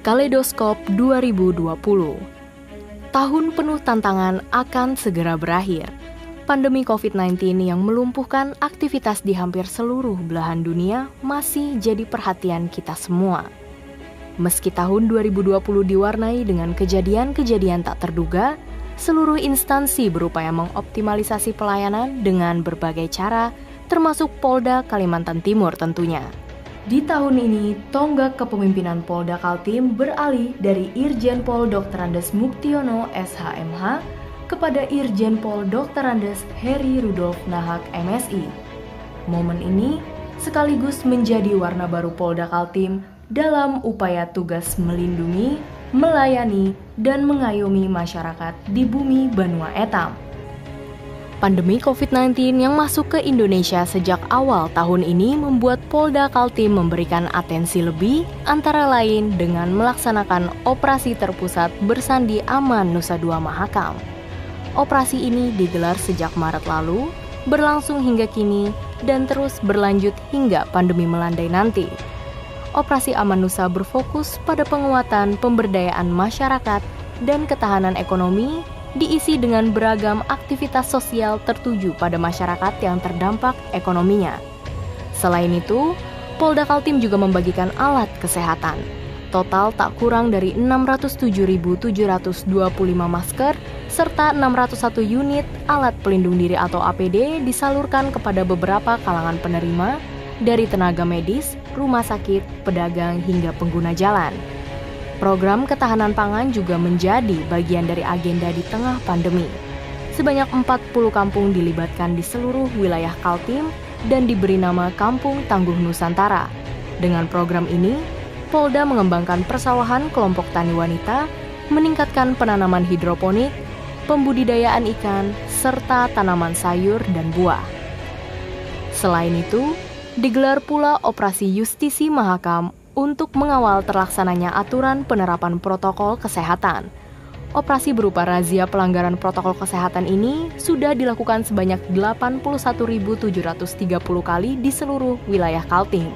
Kaleidoskop 2020. Tahun penuh tantangan akan segera berakhir. Pandemi COVID-19 yang melumpuhkan aktivitas di hampir seluruh belahan dunia masih jadi perhatian kita semua. Meski tahun 2020 diwarnai dengan kejadian-kejadian tak terduga, seluruh instansi berupaya mengoptimalisasi pelayanan dengan berbagai cara, termasuk Polda Kalimantan Timur tentunya. Di tahun ini, tonggak kepemimpinan Polda Kaltim beralih dari Irjen Pol Dr. Andes Muktiono SHMH kepada Irjen Pol Dr. Andes Heri Rudolf Nahak MSI. Momen ini sekaligus menjadi warna baru Polda Kaltim dalam upaya tugas melindungi, melayani, dan mengayomi masyarakat di bumi Banua Etam. Pandemi COVID-19 yang masuk ke Indonesia sejak awal tahun ini membuat Polda Kaltim memberikan atensi lebih, antara lain dengan melaksanakan operasi terpusat Bersandi Aman Nusa Dua Mahakam. Operasi ini digelar sejak Maret lalu, berlangsung hingga kini, dan terus berlanjut hingga pandemi melandai nanti. Operasi Aman Nusa berfokus pada penguatan pemberdayaan masyarakat dan ketahanan ekonomi, diisi dengan beragam aktivitas sosial tertuju pada masyarakat yang terdampak ekonominya. Selain itu, Polda Kaltim juga membagikan alat kesehatan. Total tak kurang dari 607.725 masker serta 601 unit alat pelindung diri atau APD disalurkan kepada beberapa kalangan penerima, dari tenaga medis, rumah sakit, pedagang, hingga pengguna jalan. Program ketahanan pangan juga menjadi bagian dari agenda di tengah pandemi. Sebanyak 40 kampung dilibatkan di seluruh wilayah Kaltim dan diberi nama Kampung Tangguh Nusantara. Dengan program ini, Polda mengembangkan persawahan kelompok tani wanita, meningkatkan penanaman hidroponik, pembudidayaan ikan, serta tanaman sayur dan buah. Selain itu, digelar pula operasi Justisi Mahakam untuk mengawal terlaksananya aturan penerapan protokol kesehatan. Operasi berupa razia pelanggaran protokol kesehatan ini sudah dilakukan sebanyak 81.730 kali di seluruh wilayah Kaltim.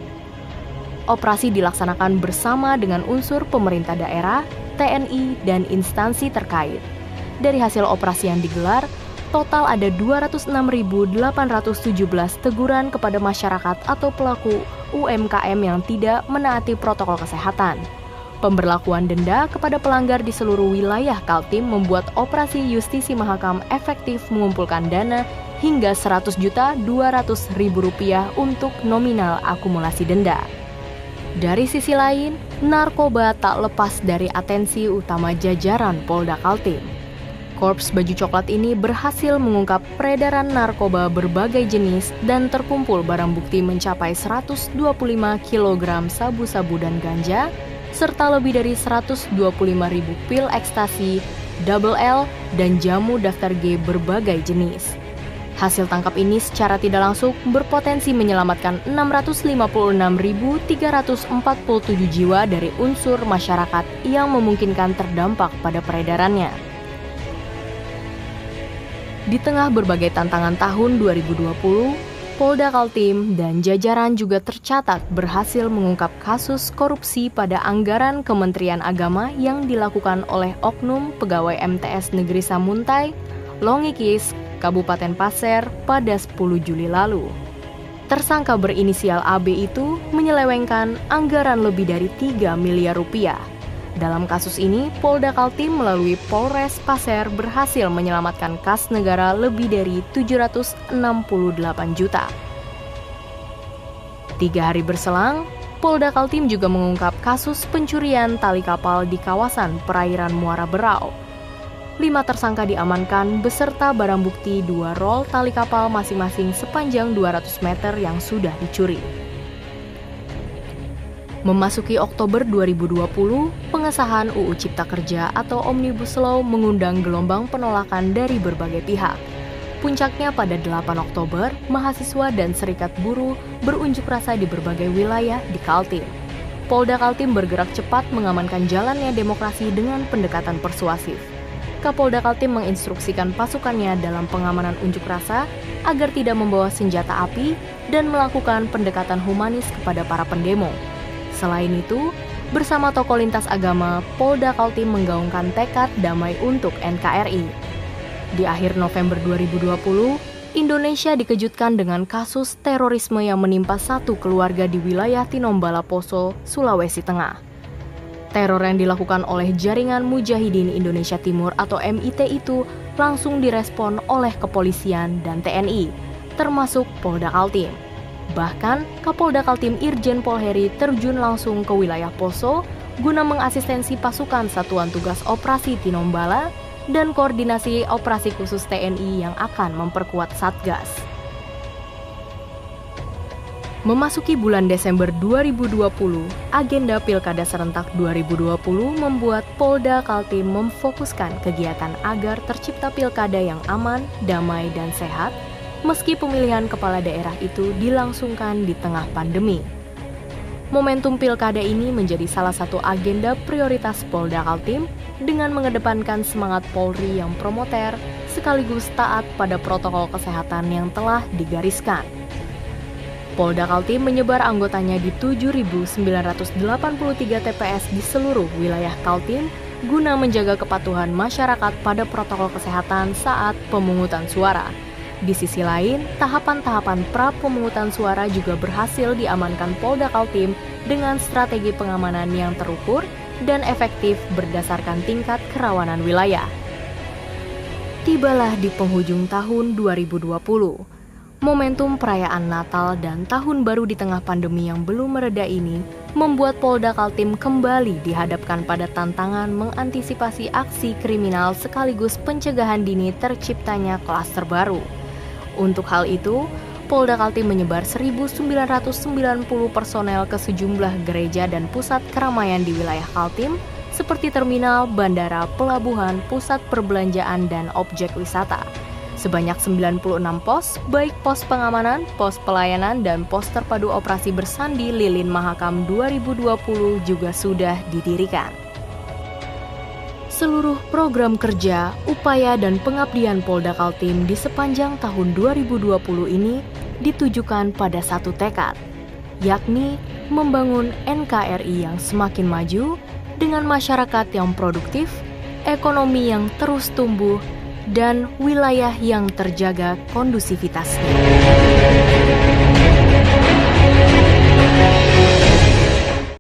Operasi dilaksanakan bersama dengan unsur pemerintah daerah, TNI, dan instansi terkait. Dari hasil operasi yang digelar, total ada 206.817 teguran kepada masyarakat atau pelaku UMKM yang tidak menaati protokol kesehatan. Pemberlakuan denda kepada pelanggar di seluruh wilayah Kaltim membuat operasi Justisi Mahakam efektif mengumpulkan dana hingga Rp100.200.000 untuk nominal akumulasi denda. Dari sisi lain, narkoba tak lepas dari atensi utama jajaran Polda Kaltim. Korps Baju Coklat ini berhasil mengungkap peredaran narkoba berbagai jenis dan terkumpul barang bukti mencapai 125 kg sabu-sabu dan ganja, serta lebih dari 125.000 pil ekstasi, double L, dan jamu daftar G berbagai jenis. Hasil tangkap ini secara tidak langsung berpotensi menyelamatkan 656.347 jiwa dari unsur masyarakat yang memungkinkan terdampak pada peredarannya. Di tengah berbagai tantangan tahun 2020, Polda Kaltim dan jajaran juga tercatat berhasil mengungkap kasus korupsi pada anggaran Kementerian Agama yang dilakukan oleh oknum pegawai MTS Negeri Samuntai, Longikis, Kabupaten Pasir pada 10 Juli lalu. Tersangka berinisial AB itu menyelewengkan anggaran lebih dari 3 miliar rupiah. Dalam kasus ini, Polda Kaltim melalui Polres Pasir berhasil menyelamatkan kas negara lebih dari 768 juta. 3 hari berselang, Polda Kaltim juga mengungkap kasus pencurian tali kapal di kawasan perairan Muara Berau. 5 tersangka diamankan beserta barang bukti 2 rol tali kapal masing-masing sepanjang 200 meter yang sudah dicuri. Memasuki Oktober 2020, pengesahan UU Cipta Kerja atau Omnibus Law mengundang gelombang penolakan dari berbagai pihak. Puncaknya pada 8 Oktober, mahasiswa dan serikat buruh berunjuk rasa di berbagai wilayah di Kaltim. Polda Kaltim bergerak cepat mengamankan jalannya demokrasi dengan pendekatan persuasif. Kapolda Kaltim menginstruksikan pasukannya dalam pengamanan unjuk rasa agar tidak membawa senjata api dan melakukan pendekatan humanis kepada para pendemo. Selain itu, Bersama tokoh lintas agama, Polda Kaltim menggaungkan tekad damai untuk NKRI. Di akhir November 2020, Indonesia dikejutkan dengan kasus terorisme yang menimpa satu keluarga di wilayah Tinombala Poso, Sulawesi Tengah. Teror yang dilakukan oleh Jaringan Mujahidin Indonesia Timur atau MIT itu langsung direspon oleh kepolisian dan TNI, termasuk Polda Kaltim. Bahkan, Kapolda Kaltim Irjen Pol Heri terjun langsung ke wilayah Poso guna mengasistensi pasukan Satuan Tugas Operasi Tinombala dan koordinasi operasi khusus TNI yang akan memperkuat Satgas. Memasuki bulan Desember 2020, agenda Pilkada Serentak 2020 membuat Polda Kaltim memfokuskan kegiatan agar tercipta pilkada yang aman, damai, dan sehat, meski pemilihan kepala daerah itu dilangsungkan di tengah pandemi. Momentum pilkada ini menjadi salah satu agenda prioritas Polda Kaltim dengan mengedepankan semangat Polri yang promoter sekaligus taat pada protokol kesehatan yang telah digariskan. Polda Kaltim menyebar anggotanya di 7.983 TPS di seluruh wilayah Kaltim guna menjaga kepatuhan masyarakat pada protokol kesehatan saat pemungutan suara. Di sisi lain, tahapan-tahapan pra-pemungutan suara juga berhasil diamankan Polda Kaltim dengan strategi pengamanan yang terukur dan efektif berdasarkan tingkat kerawanan wilayah. Tibalah di penghujung tahun 2020. Momentum perayaan Natal dan Tahun Baru di tengah pandemi yang belum mereda ini membuat Polda Kaltim kembali dihadapkan pada tantangan mengantisipasi aksi kriminal sekaligus pencegahan dini terciptanya klaster baru. Untuk hal itu, Polda Kaltim menyebar 1.990 personel ke sejumlah gereja dan pusat keramaian di wilayah Kaltim, seperti terminal, bandara, pelabuhan, pusat perbelanjaan, dan objek wisata. Sebanyak 96 pos, baik pos pengamanan, pos pelayanan, dan pos terpadu operasi bersandi Lilin Mahakam 2020 juga sudah didirikan. Seluruh program kerja, upaya, dan pengabdian Polda Kaltim di sepanjang tahun 2020 ini ditujukan pada satu tekad, yakni membangun NKRI yang semakin maju dengan masyarakat yang produktif, ekonomi yang terus tumbuh, dan wilayah yang terjaga kondusivitasnya.